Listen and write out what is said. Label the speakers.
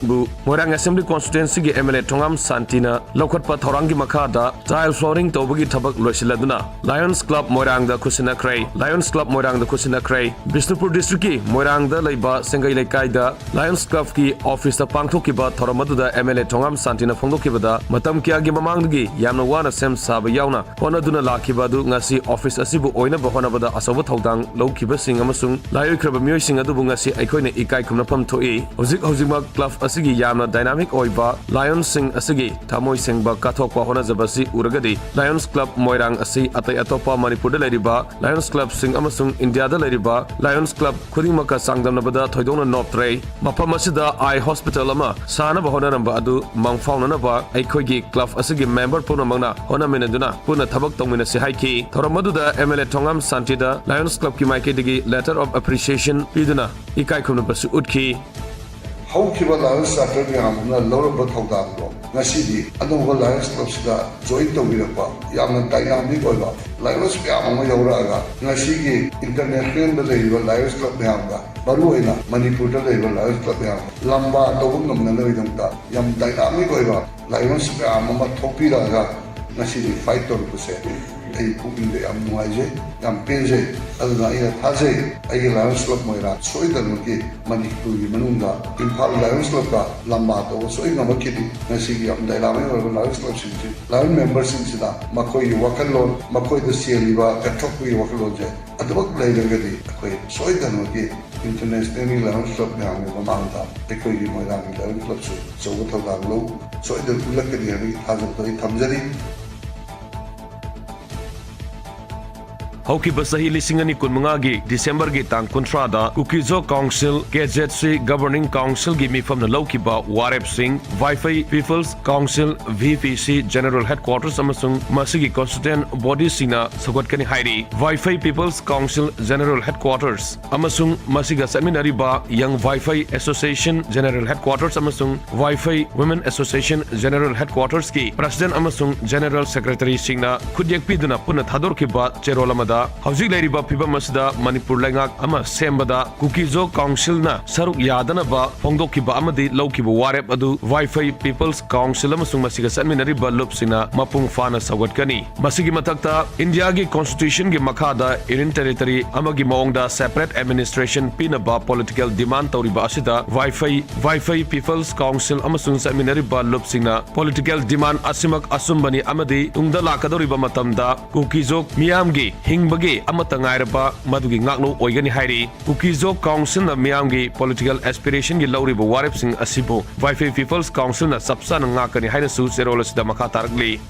Speaker 1: Bu Moirang Assembly Constituency gi MLA Thongam Santina Lokhatpa Thorangi Makada tile flooring tobagi thabak loisiladuna Lions Club Moirang da Kusina Kray Lions Club Moirang da Kusina Kray Bisnupur District ki Moirang da leiba Sengai Lekai da Lions Club ki office da pangthokiba thoramadu da MLA Thongam Santina phongdokibada matam kya gi mamangdagi yamna wana sem saba yauna honaduna lakibadu ngasi office asibu oina bahonabada asoba thodang lowkiba sing amasung layoikraba miyoi sing adubu ngasi aikoina ikai kumnapam thoi hojik club asigi yamna dynamic oiba Lions sing asigi thamoi singba kathokpa honajabasi uragadi Lions Club Moirang asi atai atopa Manipur da leriba Lions Club sing amasung India da leriba Lions Club khudimaka sangdamnabada thoidongna noptre mapam asida eye hospital ama sana bahona namba adu mangfauna naba aikoigi club asigi member puna mangna hona menaduna puna thabak tongmina si haiki thoramadu da MLA Thongam Santida Lions Club ki maike digi letter of appreciation piduna ikai khumna basu utki
Speaker 2: Haukiba Lions Saturday Hamna Laura Bathodang, Nasidi, and the Lions Club Sida, joined the Virapa, Yam Dynamic Ola, Lions Piama Yoraga, Nasigi, International Label Lions Club Yamba, Baruena, Manipur Label Lions Club Yamba, Lamba, Dogum Nanavida, Yam Dynamic Ola, Lions Piama Topiraga, Nasidi, 5%. Ay pugin de am nuaje am penje aduna ina thaje ay Lions Club moira soidan ki Manipur gi manunga Imphal Lions Club ka lamba to soi ngam kiti nasi am dai lama or Lions Club sinji Lion members sida makoi wakalon makoi de sieliba kathok wi wakalon je adabak lai gadi koi soidan ki international Lions Club ne am mamanta ekoi gi moira Lions Club so thawang lo soidan ulak kadi ani thajam to thamjari
Speaker 1: Hauki basahi lisingani kunmangagi December gi tang kontrada Kukizo Council KZC Governing Council gi mifam na lawkiba Warep Singh Wi-Fi People's Council VPC General Headquarters amasung masigi constituent body sina sagotkani hairi Wi-Fi People's Council General Headquarters amasung masiga seminary ba Young Wi-Fi Association General Headquarters amasung Wi-Fi Women Association General Headquarters ki President amasung General Secretary singna khudyak piduna puna thador ki ba cherolamada Hauzik Leriba Pibam Masda Manipur Langak Ama Sembada Kukizo Council na Saruk Yadana ba Pongdokiba Amadi Lokiba Warep Adu Wi-Fi People's Council Amasung Masiga Sanminariba Lupsina Mapung Fana Sawatkani Masigi Matakta India gi Constitution gi Makada Union Territory Amagi Maongda Separate Administration Pinaba Political Demand Tauriba Asida Wi-Fi People's Council Amasung Sanminariba Lupsina Political Demand Asimak Asumbani Amadi Tungda Lakadoriba Matamda Kukizo Miyamgi Bagi amatangairaba madugi ngakno oigani hairi Kukizo Council na miyamgi political aspiration gi lauriba warep sing asibo Wi-Fi People's Council na sapsa na ngakani haina su serola sida makha taragli